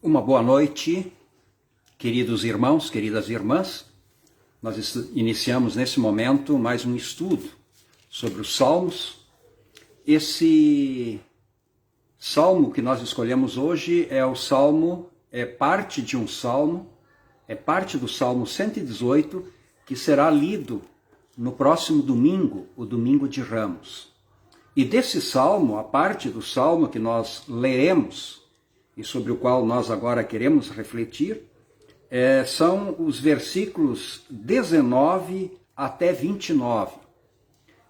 Uma boa noite, queridos irmãos, queridas irmãs. Nós iniciamos nesse momento mais um estudo sobre os Salmos. Esse salmo que nós escolhemos hoje é parte de um salmo, é parte do Salmo 118, que será lido no próximo domingo, o domingo de Ramos. E desse salmo, a parte do salmo que nós leremos, e sobre o qual nós agora queremos refletir, são os versículos 19 até 29.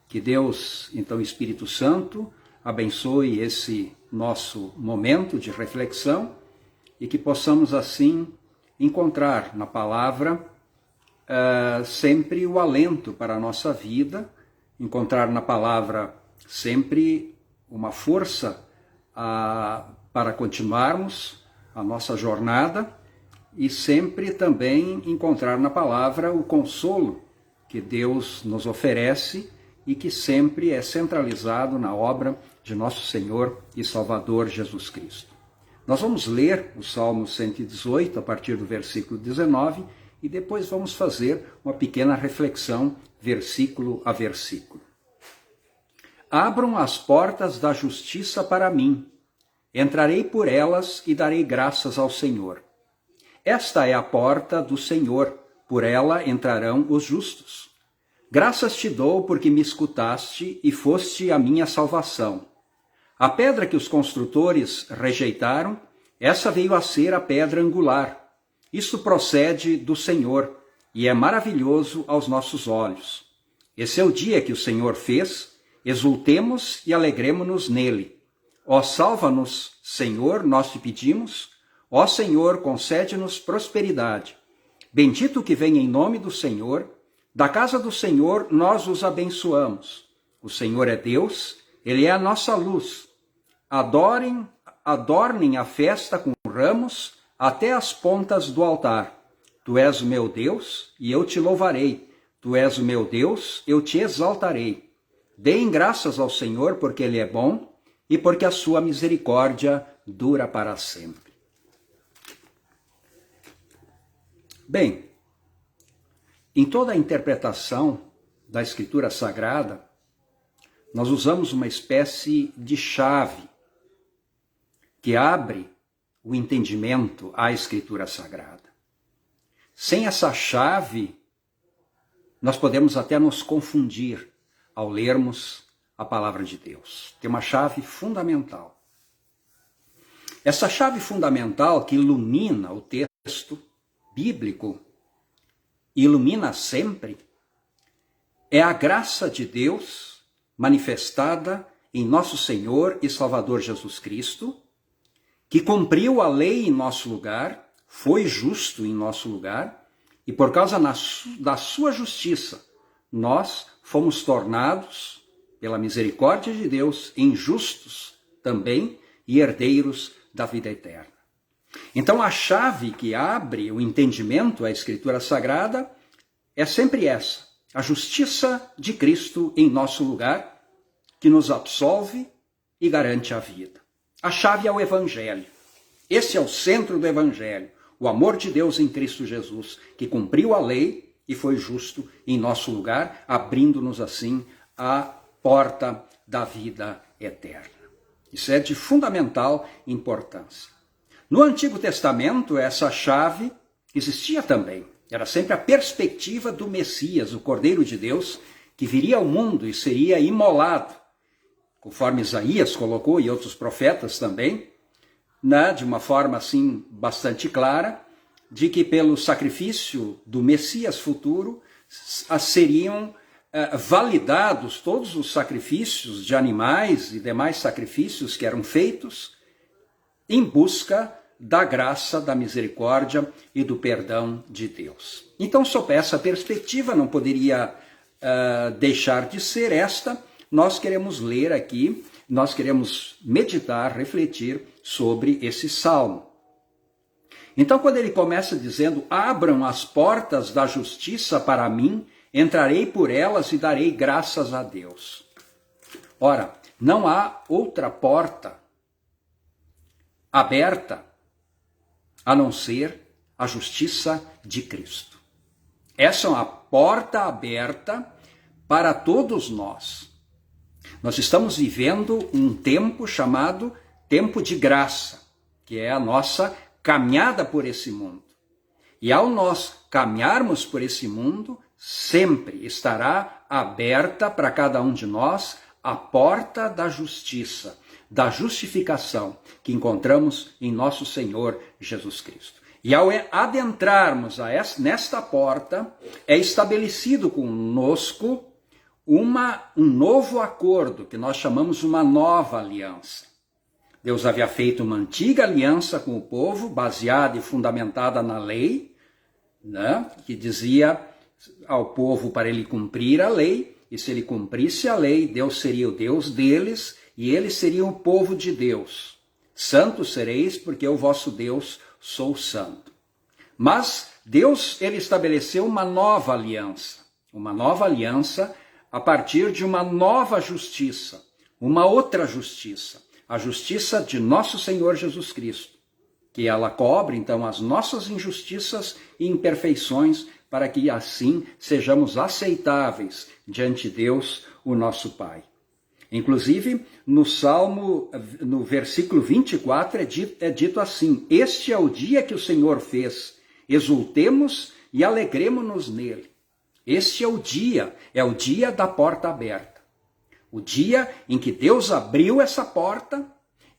Que Deus, então, Espírito Santo, abençoe esse nosso momento de reflexão e que possamos, assim, encontrar na palavra sempre o alento para a nossa vida, encontrar na palavra sempre uma força para continuarmos a nossa jornada e sempre também encontrar na palavra o consolo que Deus nos oferece e que sempre é centralizado na obra de nosso Senhor e Salvador Jesus Cristo. Nós vamos ler o Salmo 118 a partir do versículo 19 e depois vamos fazer uma pequena reflexão versículo a versículo. Abram as portas da justiça para mim. Entrarei por elas e darei graças ao Senhor. Esta é a porta do Senhor, por ela entrarão os justos. Graças te dou porque me escutaste e foste a minha salvação. A pedra que os construtores rejeitaram, essa veio a ser a pedra angular. Isto procede do Senhor e é maravilhoso aos nossos olhos. Esse é o dia que o Senhor fez, exultemos e alegremo-nos nele. Ó, salva-nos, Senhor, nós te pedimos. Ó Senhor, concede-nos prosperidade. Bendito que vem em nome do Senhor. Da casa do Senhor nós os abençoamos. O Senhor é Deus, Ele é a nossa luz. Adornem a festa com ramos até as pontas do altar. Tu és o meu Deus e eu te louvarei. Tu és o meu Deus, eu te exaltarei. Deem graças ao Senhor porque Ele é bom e porque a sua misericórdia dura para sempre. Bem, em toda a interpretação da Escritura Sagrada, nós usamos uma espécie de chave que abre o entendimento à Escritura Sagrada. Sem essa chave, nós podemos até nos confundir ao lermos a palavra de Deus. Tem uma chave fundamental. Essa chave fundamental que ilumina o texto bíblico, ilumina sempre, é a graça de Deus manifestada em nosso Senhor e Salvador Jesus Cristo, que cumpriu a lei em nosso lugar, foi justo em nosso lugar, e por causa da sua justiça, nós fomos tornados, pela misericórdia de Deus, em justos também e herdeiros da vida eterna. Então a chave que abre o entendimento à Escritura Sagrada é sempre essa, a justiça de Cristo em nosso lugar, que nos absolve e garante a vida. A chave é o Evangelho. Esse é o centro do Evangelho, o amor de Deus em Cristo Jesus, que cumpriu a lei e foi justo em nosso lugar, abrindo-nos assim a porta da vida eterna. Isso é de fundamental importância. No Antigo Testamento, essa chave existia também. Era sempre a perspectiva do Messias, o Cordeiro de Deus, que viria ao mundo e seria imolado, conforme Isaías colocou e outros profetas também, de uma forma assim bastante clara, de que pelo sacrifício do Messias futuro seriam validados todos os sacrifícios de animais e demais sacrifícios que eram feitos em busca da graça, da misericórdia e do perdão de Deus. Então, sob essa perspectiva, não poderia deixar de ser esta, nós queremos ler aqui, nós queremos meditar, refletir sobre esse salmo. Então, quando ele começa dizendo, abram as portas da justiça para mim, entrarei por elas e darei graças a Deus. Ora, não há outra porta aberta a não ser a justiça de Cristo. Essa é uma porta aberta para todos nós. Nós estamos vivendo um tempo chamado tempo de graça, que é a nossa caminhada por esse mundo. E ao nós caminharmos por esse mundo, sempre estará aberta para cada um de nós a porta da justiça, da justificação que encontramos em nosso Senhor Jesus Cristo. E ao adentrarmos nesta porta, é estabelecido conosco um novo acordo, que nós chamamos uma nova aliança. Deus havia feito uma antiga aliança com o povo, baseada e fundamentada na lei, né, que dizia ao povo para ele cumprir a lei, e se ele cumprisse a lei, Deus seria o Deus deles, e eles seriam o povo de Deus. Santos sereis, porque o vosso Deus sou santo. Mas Deus, ele estabeleceu uma nova aliança a partir de uma nova justiça, uma outra justiça, a justiça de nosso Senhor Jesus Cristo, que ela cobre, então, as nossas injustiças e imperfeições, para que assim sejamos aceitáveis diante de Deus, o nosso Pai. Inclusive, no Salmo, no versículo 24, é dito assim: este é o dia que o Senhor fez, exultemos e alegremo-nos nele. Este é o dia da porta aberta. O dia em que Deus abriu essa porta,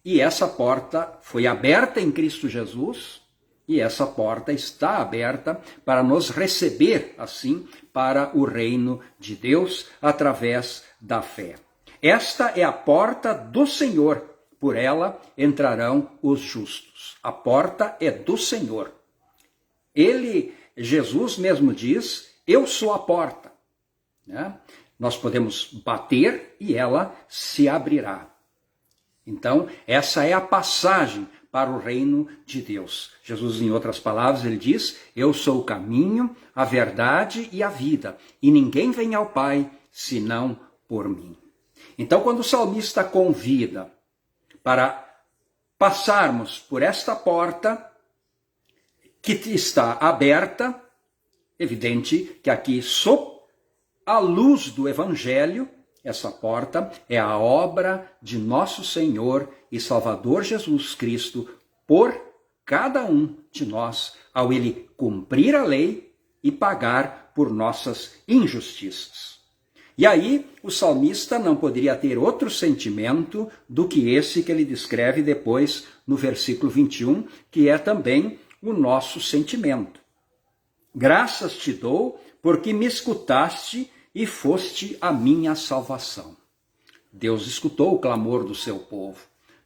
e essa porta foi aberta em Cristo Jesus, e essa porta está aberta para nos receber, assim, para o reino de Deus, através da fé. Esta é a porta do Senhor, por ela entrarão os justos. A porta é do Senhor. Jesus mesmo diz: eu sou a porta. Né? Nós podemos bater e ela se abrirá. Então, essa é a passagem para o reino de Deus. Jesus, em outras palavras, ele diz: eu sou o caminho, a verdade e a vida, e ninguém vem ao Pai senão por mim. Então, quando o salmista convida para passarmos por esta porta que está aberta, evidente que aqui, sob a luz do Evangelho, essa porta é a obra de nosso Senhor e Salvador Jesus Cristo por cada um de nós, ao ele cumprir a lei e pagar por nossas injustiças. E aí, o salmista não poderia ter outro sentimento do que esse que ele descreve depois no versículo 21, que é também o nosso sentimento. Graças te dou, porque me escutaste e foste a minha salvação. Deus escutou o clamor do seu povo.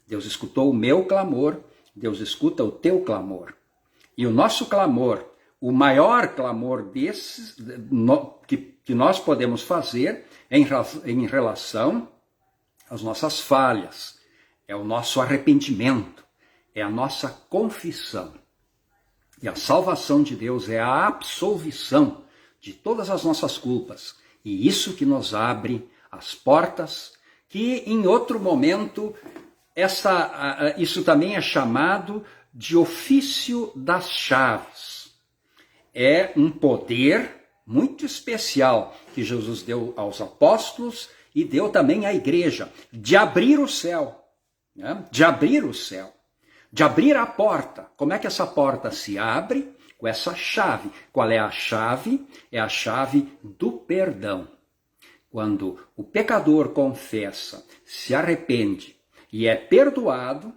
Deus escutou o meu clamor. Deus escuta o teu clamor. E o nosso clamor, o maior clamor desses que nós podemos fazer em relação às nossas falhas, é o nosso arrependimento, é a nossa confissão. E a salvação de Deus é a absolvição de todas as nossas culpas. E isso que nos abre as portas, que em outro momento, isso também é chamado de ofício das chaves. É um poder muito especial que Jesus deu aos apóstolos e deu também à igreja, de abrir o céu, né? De abrir o céu, de abrir a porta. Como é que essa porta se abre? Com essa chave. Qual é a chave? É a chave do perdão. Quando o pecador confessa, se arrepende e é perdoado,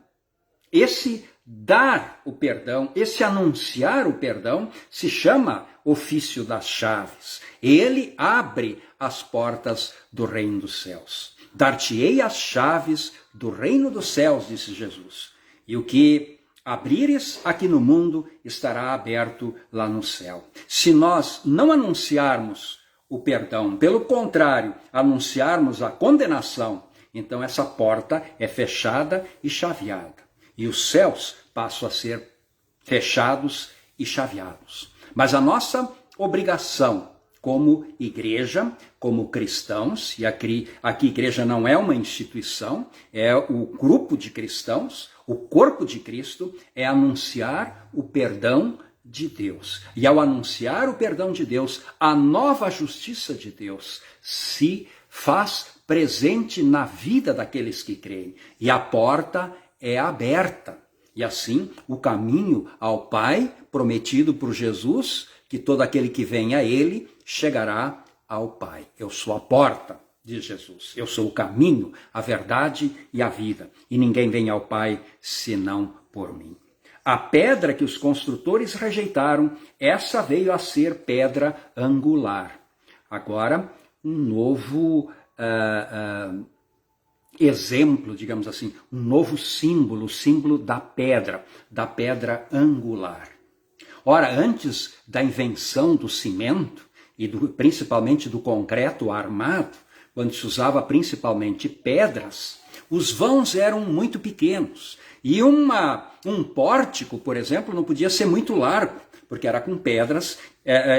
esse dar o perdão, esse anunciar o perdão, se chama ofício das chaves. Ele abre as portas do reino dos céus. Dar-te-ei as chaves do reino dos céus, disse Jesus. E o que abrires aqui no mundo estará aberto lá no céu. Se nós não anunciarmos o perdão, pelo contrário, anunciarmos a condenação, então essa porta é fechada e chaveada. E os céus passam a ser fechados e chaveados. Mas a nossa obrigação como igreja, como cristãos, e aqui igreja não é uma instituição, é o grupo de cristãos, O corpo de Cristo é anunciar o perdão de Deus. E ao anunciar o perdão de Deus, a nova justiça de Deus se faz presente na vida daqueles que creem. E a porta é aberta. E assim, o caminho ao Pai, prometido por Jesus, que todo aquele que vem a Ele chegará ao Pai. Eu sou a porta, diz Jesus. Eu sou o caminho, a verdade e a vida. E ninguém vem ao Pai senão por mim. A pedra que os construtores rejeitaram, essa veio a ser pedra angular. Agora, um novo exemplo, digamos assim, um novo símbolo, o símbolo da pedra angular. Ora, antes da invenção do cimento, e principalmente do concreto armado, quando se usava principalmente pedras, os vãos eram muito pequenos. E um pórtico, por exemplo, não podia ser muito largo, porque era com pedras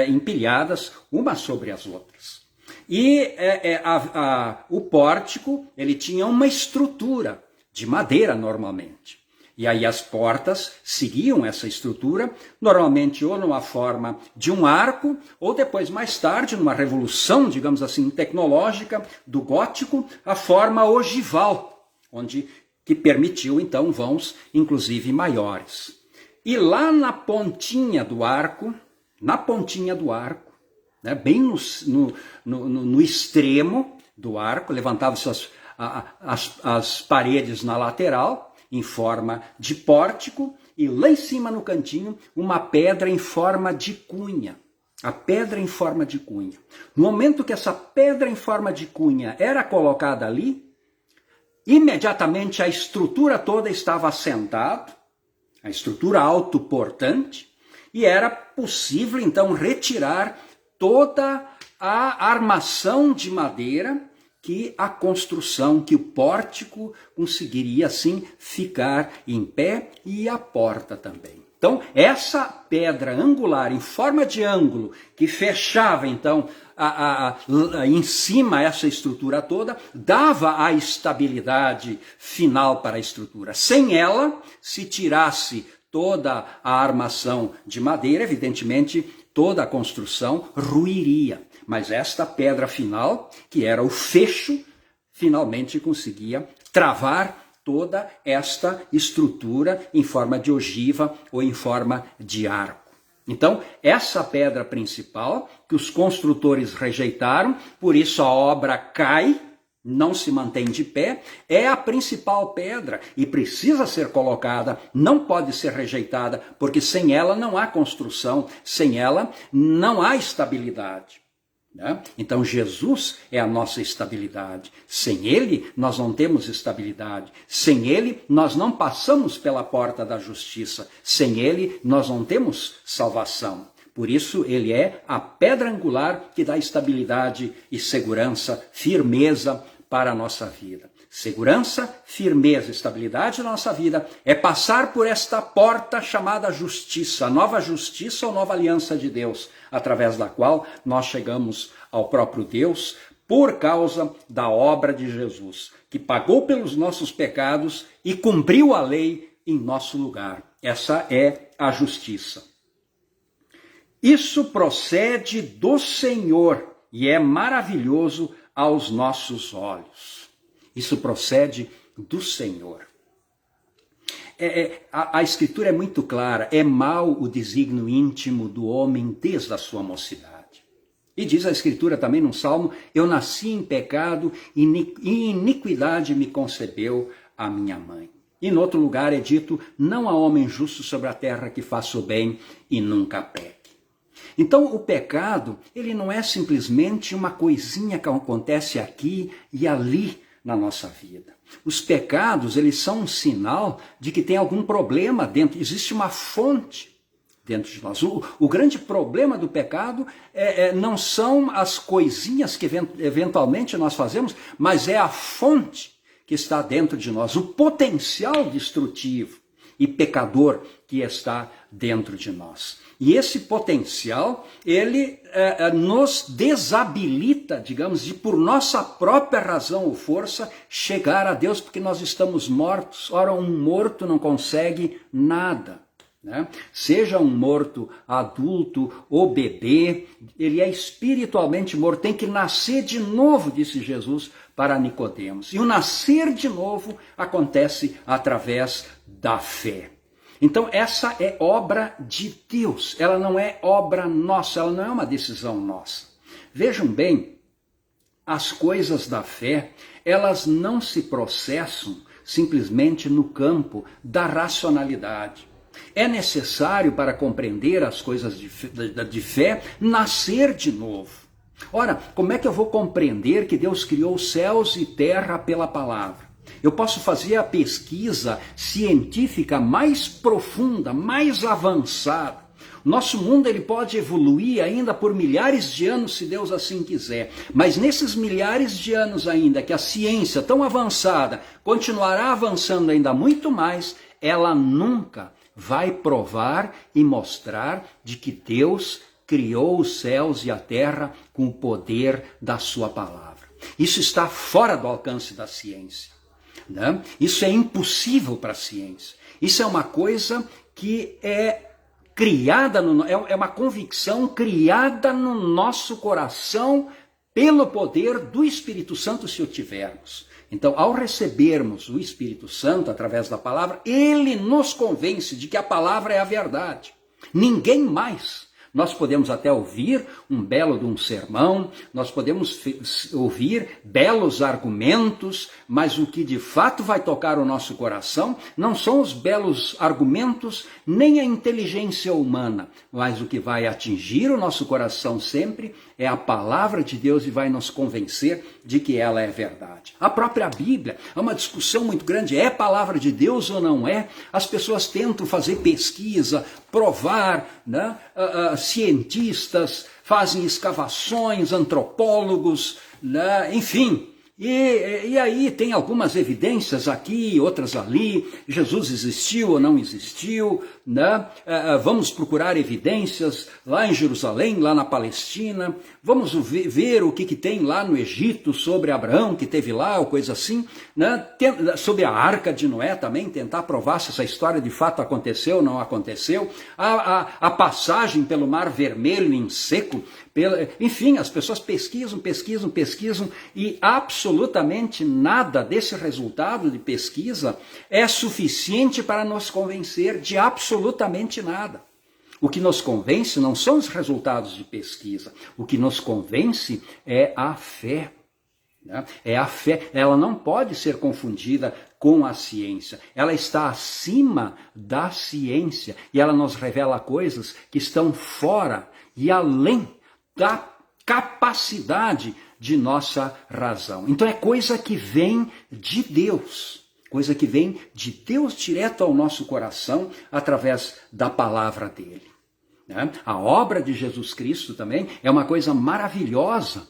empilhadas umas sobre as outras. E o pórtico, ele tinha uma estrutura de madeira normalmente. E aí as portas seguiam essa estrutura, normalmente ou numa forma de um arco, ou depois, mais tarde, numa revolução, digamos assim, tecnológica do gótico, a forma ogival, que permitiu, então, vãos, inclusive, maiores. E lá na pontinha do arco, né, bem no extremo do arco, levantavam-se as paredes na lateral, em forma de pórtico, e lá em cima no cantinho, uma pedra em forma de cunha. A pedra em forma de cunha. No momento que essa pedra em forma de cunha era colocada ali, imediatamente a estrutura toda estava assentada, a estrutura autoportante, e era possível então retirar toda a armação de madeira que a construção, que o pórtico conseguiria assim ficar em pé, e a porta também. Então, essa pedra angular em forma de ângulo, que fechava então em cima essa estrutura toda, dava a estabilidade final para a estrutura. Sem ela, se tirasse toda a armação de madeira, evidentemente toda a construção ruiria. Mas esta pedra final, que era o fecho, finalmente conseguia travar toda esta estrutura em forma de ogiva ou em forma de arco. Então, essa pedra principal, que os construtores rejeitaram, por isso a obra cai, não se mantém de pé, é a principal pedra e precisa ser colocada, não pode ser rejeitada, porque sem ela não há construção, sem ela não há estabilidade. Então Jesus é a nossa estabilidade. Sem Ele nós não temos estabilidade. Sem Ele nós não passamos pela porta da justiça. Sem Ele nós não temos salvação. Por isso Ele é a pedra angular que dá estabilidade e segurança, firmeza para a nossa vida. Segurança, firmeza, estabilidade na nossa vida é passar por esta porta chamada justiça, a nova justiça ou nova aliança de Deus, através da qual nós chegamos ao próprio Deus por causa da obra de Jesus, que pagou pelos nossos pecados e cumpriu a lei em nosso lugar. Essa é a justiça. Isso procede do Senhor e é maravilhoso aos nossos olhos. Isso procede do Senhor. A Escritura é muito clara, é mau o desígnio íntimo do homem desde a sua mocidade. E diz a Escritura também no Salmo, eu nasci em pecado e em iniquidade me concebeu a minha mãe. E no outro lugar é dito, não há homem justo sobre a terra que faça o bem e nunca peque. Então o pecado, ele não é simplesmente uma coisinha que acontece aqui e ali na nossa vida. Os pecados, eles são um sinal de que tem algum problema dentro, existe uma fonte dentro de nós. O grande problema do pecado não são as coisinhas que eventualmente nós fazemos, mas é a fonte que está dentro de nós, o potencial destrutivo. e pecador que está dentro de nós. E esse potencial, ele nos desabilita, digamos, de por nossa própria razão ou força chegar a Deus, porque nós estamos mortos. Ora, um morto não consegue nada, né? Seja um morto adulto ou bebê, ele é espiritualmente morto, tem que nascer de novo, disse Jesus para Nicodemos. E o nascer de novo acontece através da fé. Então essa é obra de Deus, ela não é obra nossa, ela não é uma decisão nossa. Vejam bem, as coisas da fé, elas não se processam simplesmente no campo da racionalidade. É necessário, para compreender as coisas de fé, nascer de novo. Ora, como é que eu vou compreender que Deus criou céus e terra pela palavra? Eu posso fazer a pesquisa científica mais profunda, mais avançada. Nosso mundo ele pode evoluir ainda por milhares de anos, se Deus assim quiser. Mas nesses milhares de anos ainda, que a ciência tão avançada continuará avançando ainda muito mais, ela nunca vai provar e mostrar de que Deus criou os céus e a terra com o poder da sua palavra. Isso está fora do alcance da ciência, né? Isso é impossível para a ciência. Isso é uma coisa que é criada, é uma convicção criada no nosso coração pelo poder do Espírito Santo, se o tivermos. Então, ao recebermos o Espírito Santo através da palavra, ele nos convence de que a palavra é a verdade. Ninguém mais. Nós podemos até ouvir um belo de um sermão, nós podemos ouvir belos argumentos, mas o que de fato vai tocar o nosso coração não são os belos argumentos, nem a inteligência humana, mas o que vai atingir o nosso coração sempre é a palavra de Deus e vai nos convencer de que ela é verdade. A própria Bíblia é uma discussão muito grande, é palavra de Deus ou não é? As pessoas tentam fazer pesquisa, provar, né? Cientistas fazem escavações, antropólogos, né? Enfim. E aí tem algumas evidências aqui, outras ali, Jesus existiu ou não existiu, né? Vamos procurar evidências lá em Jerusalém, lá na Palestina, vamos ver o que tem lá no Egito sobre Abraão, que teve lá, ou coisa assim, né? Sobre a Arca de Noé também, tentar provar se essa história de fato aconteceu ou não aconteceu, a passagem pelo Mar Vermelho em seco, enfim, as pessoas pesquisam e absolutamente nada desse resultado de pesquisa é suficiente para nos convencer de absolutamente nada. O que nos convence não são os resultados de pesquisa, o que nos convence é a fé. É a fé, ela não pode ser confundida com a ciência, ela está acima da ciência e ela nos revela coisas que estão fora e além da capacidade de nossa razão. Então é coisa que vem de Deus, coisa que vem de Deus direto ao nosso coração através da palavra dele. A obra de Jesus Cristo também é uma coisa maravilhosa,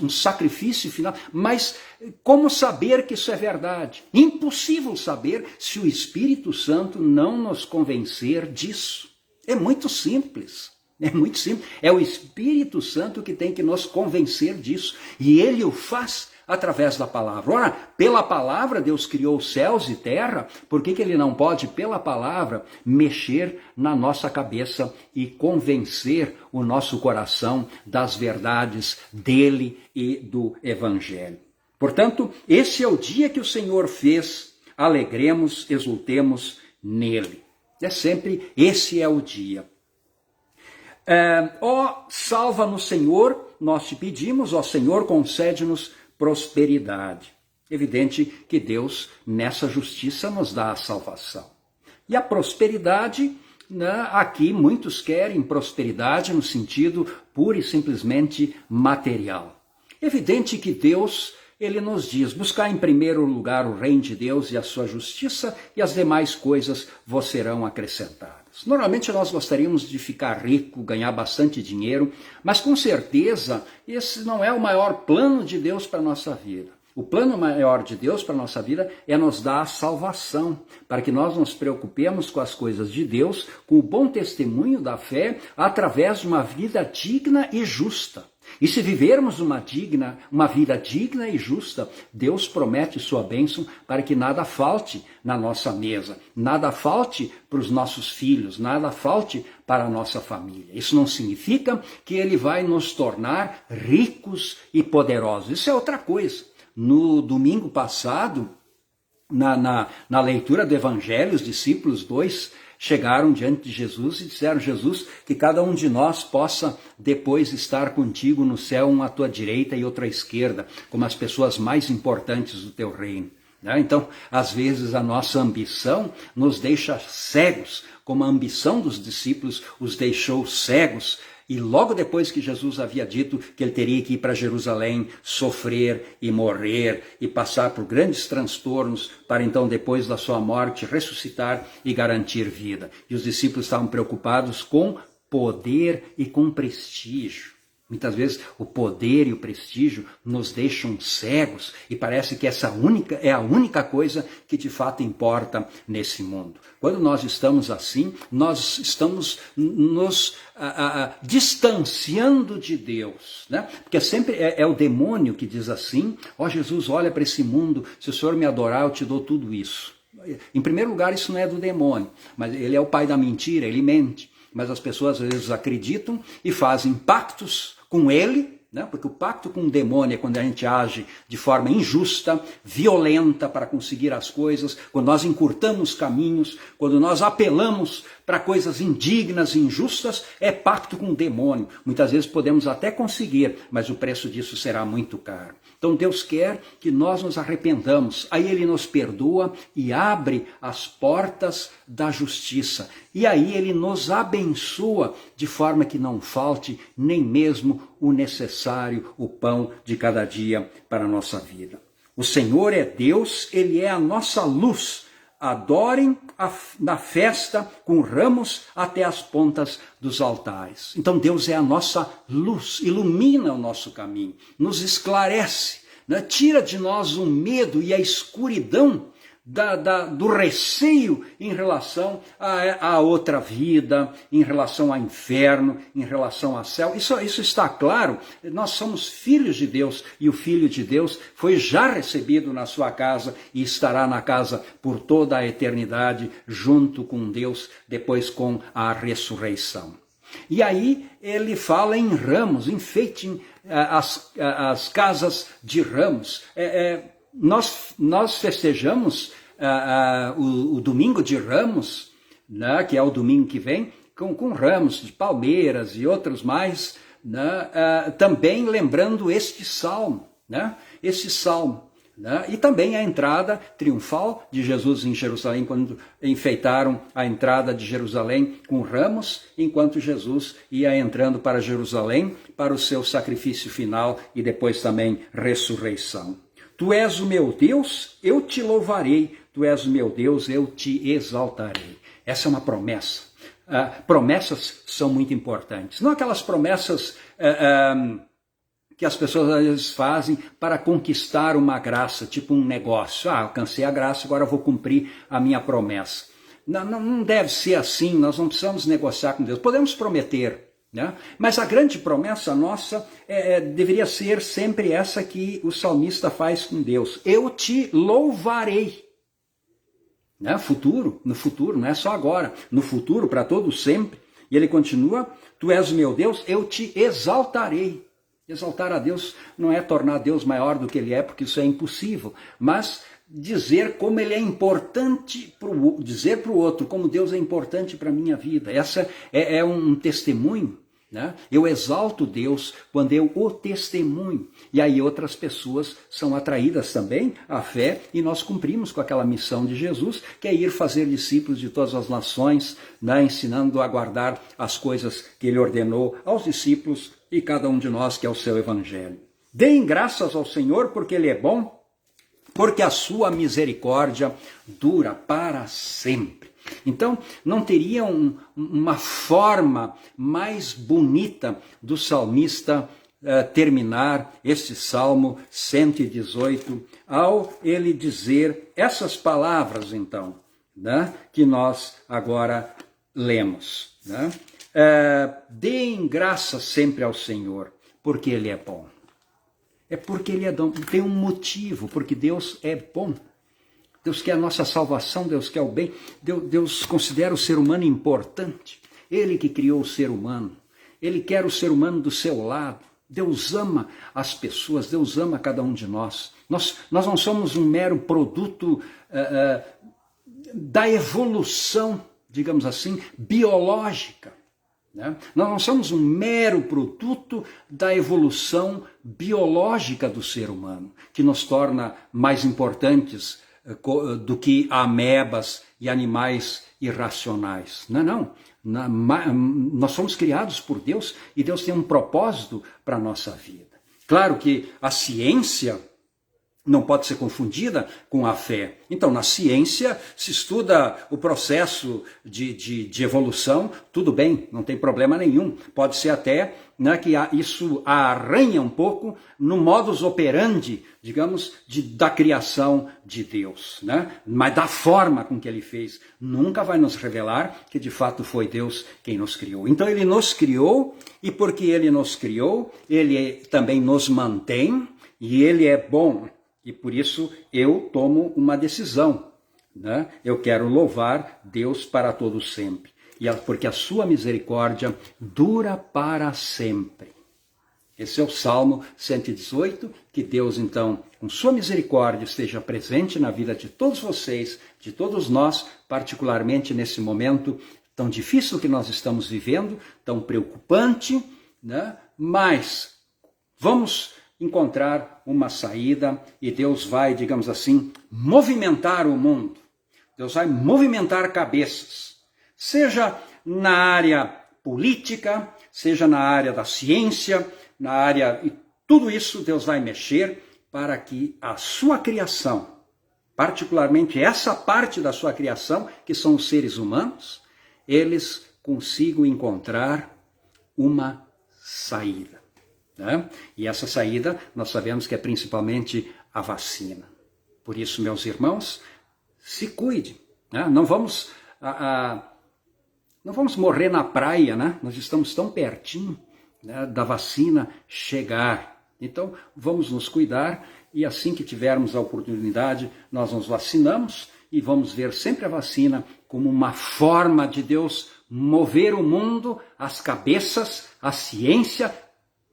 um sacrifício final, mas como saber que isso é verdade? Impossível saber se o Espírito Santo não nos convencer disso. É muito simples. É muito simples. É o Espírito Santo que tem que nos convencer disso. E ele o faz através da palavra. Ora, pela palavra Deus criou céus e terra, por que ele não pode, pela palavra, mexer na nossa cabeça e convencer o nosso coração das verdades dele e do Evangelho? Portanto, esse é o dia que o Senhor fez, alegremos, exultemos nele. É sempre, esse é o dia. Ó, salva-nos, Senhor, nós te pedimos, ó Senhor, concede-nos prosperidade. Evidente que Deus, nessa justiça, nos dá a salvação. E a prosperidade, né, aqui muitos querem prosperidade no sentido pura e simplesmente material. Evidente que Deus, ele nos diz, buscar em primeiro lugar o reino de Deus e a sua justiça, e as demais coisas vos serão acrescentadas. Normalmente nós gostaríamos de ficar rico, ganhar bastante dinheiro, mas com certeza esse não é o maior plano de Deus para a nossa vida. O plano maior de Deus para a nossa vida é nos dar a salvação, para que nós nos preocupemos com as coisas de Deus, com o bom testemunho da fé, através de uma vida digna e justa. E se vivermos uma vida digna e justa, Deus promete sua bênção para que nada falte na nossa mesa, nada falte para os nossos filhos, nada falte para a nossa família. Isso não significa que Ele vai nos tornar ricos e poderosos. Isso é outra coisa. No domingo passado, na leitura do Evangelho, os discípulos 2 chegaram diante de Jesus e disseram: Jesus, que cada um de nós possa depois estar contigo no céu, um à tua direita e outro à esquerda, como as pessoas mais importantes do teu reino. Então, às vezes a nossa ambição nos deixa cegos, como a ambição dos discípulos os deixou cegos. E logo depois que Jesus havia dito que ele teria que ir para Jerusalém, sofrer e morrer e passar por grandes transtornos para então, depois da sua morte, ressuscitar e garantir vida. E os discípulos estavam preocupados com poder e com prestígio. Muitas vezes o poder e o prestígio nos deixam cegos e parece que essa é a única coisa que de fato importa nesse mundo. Quando nós estamos assim, nós estamos nos distanciando de Deus, né? Porque sempre é o demônio que diz assim: ó Jesus, olha para esse mundo, se o Senhor me adorar eu te dou tudo isso. Em primeiro lugar, isso não é do demônio, mas ele é o pai da mentira, ele mente. Mas as pessoas às vezes acreditam e fazem pactos com ele, né? Porque o pacto com o demônio é quando a gente age de forma injusta, violenta para conseguir as coisas, quando nós encurtamos caminhos, quando nós apelamos para coisas indignas e injustas, é pacto com o demônio. Muitas vezes podemos até conseguir, mas o preço disso será muito caro. Então Deus quer que nós nos arrependamos, aí Ele nos perdoa e abre as portas da justiça. E aí Ele nos abençoa de forma que não falte nem mesmo o necessário, o pão de cada dia para a nossa vida. O Senhor é Deus, Ele é a nossa luz. Adorem na festa com ramos até as pontas dos altares. Então Deus é a nossa luz, ilumina o nosso caminho, nos esclarece, né? Tira de nós o medo e a escuridão do receio em relação a outra vida, em relação ao inferno, em relação ao céu. Isso está claro, nós somos filhos de Deus e o Filho de Deus foi já recebido na sua casa e estará na casa por toda a eternidade, junto com Deus, depois com a ressurreição. E aí ele fala em ramos, enfeitem as casas de ramos. Nós festejamos o domingo de Ramos, né, que é o domingo que vem, com ramos de palmeiras e outros mais, né, também lembrando este salmo, né, né, e também a entrada triunfal de Jesus em Jerusalém, quando enfeitaram a entrada de Jerusalém com ramos, enquanto Jesus ia entrando para Jerusalém para o seu sacrifício final e depois também ressurreição. Tu és o meu Deus, eu te louvarei. Tu és o meu Deus, eu te exaltarei. Essa é uma promessa. Promessas são muito importantes. Não aquelas promessas que as pessoas às vezes fazem para conquistar uma graça, tipo um negócio. Alcancei a graça, agora vou cumprir a minha promessa. Não deve ser assim, nós não precisamos negociar com Deus. Podemos prometer, né? Mas a grande promessa nossa deveria ser sempre essa que o salmista faz com Deus. Eu te louvarei. Né? No futuro, não é só agora. No futuro, para todo sempre. E ele continua, tu és o meu Deus, eu te exaltarei. Exaltar a Deus não é tornar Deus maior do que Ele é, porque isso é impossível. Mas dizer como Ele é importante, dizer para o outro como Deus é importante para a minha vida. Essa é um testemunho. Né? Eu exalto Deus quando eu o testemunho. E aí outras pessoas são atraídas também à fé e nós cumprimos com aquela missão de Jesus, que é ir fazer discípulos de todas as nações, né? Ensinando a guardar as coisas que Ele ordenou aos discípulos e cada um de nós, que é o seu evangelho. Deem graças ao Senhor porque Ele é bom, porque a sua misericórdia dura para sempre. Então, não teria uma forma mais bonita do salmista terminar este Salmo 118 ao ele dizer essas palavras, então, né, que nós agora lemos. Né? Deem graça sempre ao Senhor, porque Ele é bom. É porque Ele é bom. Tem um motivo, porque Deus é bom. Deus quer a nossa salvação, Deus quer o bem. Deus considera o ser humano importante. Ele que criou o ser humano. Ele quer o ser humano do seu lado. Deus ama as pessoas, Deus ama cada um de nós. Nós não somos um mero produto da evolução, digamos assim, biológica. Né? Nós não somos um mero produto da evolução biológica do ser humano, que nos torna mais importantes do que amebas e animais irracionais. Não. Nós somos criados por Deus e Deus tem um propósito para a nossa vida. Claro que a ciência não pode ser confundida com a fé. Então, na ciência se estuda o processo de evolução, tudo bem, não tem problema nenhum. Pode ser até, né, que isso arranha um pouco no modus operandi, digamos, da criação de Deus. Né? Mas da forma com que Ele fez, nunca vai nos revelar que de fato foi Deus quem nos criou. Então Ele nos criou, e porque Ele nos criou, Ele também nos mantém, e Ele é bom. E por isso eu tomo uma decisão, né? Eu quero louvar Deus para todo sempre, porque a sua misericórdia dura para sempre. Esse é o Salmo 118, que Deus então, com sua misericórdia, esteja presente na vida de todos vocês, de todos nós, particularmente nesse momento tão difícil que nós estamos vivendo, tão preocupante, né? Mas vamos encontrar uma saída e Deus vai, digamos assim, movimentar o mundo. Deus vai movimentar cabeças, seja na área política, seja na área da ciência, na área... E tudo isso Deus vai mexer para que a sua criação, particularmente essa parte da sua criação, que são os seres humanos, eles consigam encontrar uma saída. Né? E essa saída nós sabemos que é principalmente a vacina. Por isso, meus irmãos, se cuide. Né? Não vamos morrer na praia, né? Nós estamos tão pertinho, né, da vacina chegar. Então, vamos nos cuidar e assim que tivermos a oportunidade, nós nos vacinamos e vamos ver sempre a vacina como uma forma de Deus mover o mundo, as cabeças, a ciência,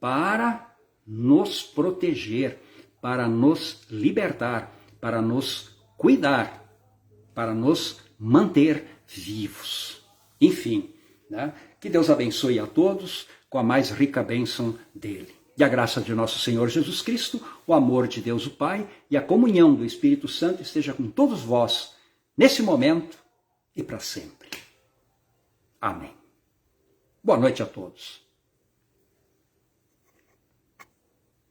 para nos proteger, para nos libertar, para nos cuidar, para nos manter vivos. Enfim, né? Que Deus abençoe a todos com a mais rica bênção dele. E a graça de nosso Senhor Jesus Cristo, o amor de Deus o Pai e a comunhão do Espírito Santo esteja com todos vós, nesse momento e para sempre. Amém. Boa noite a todos.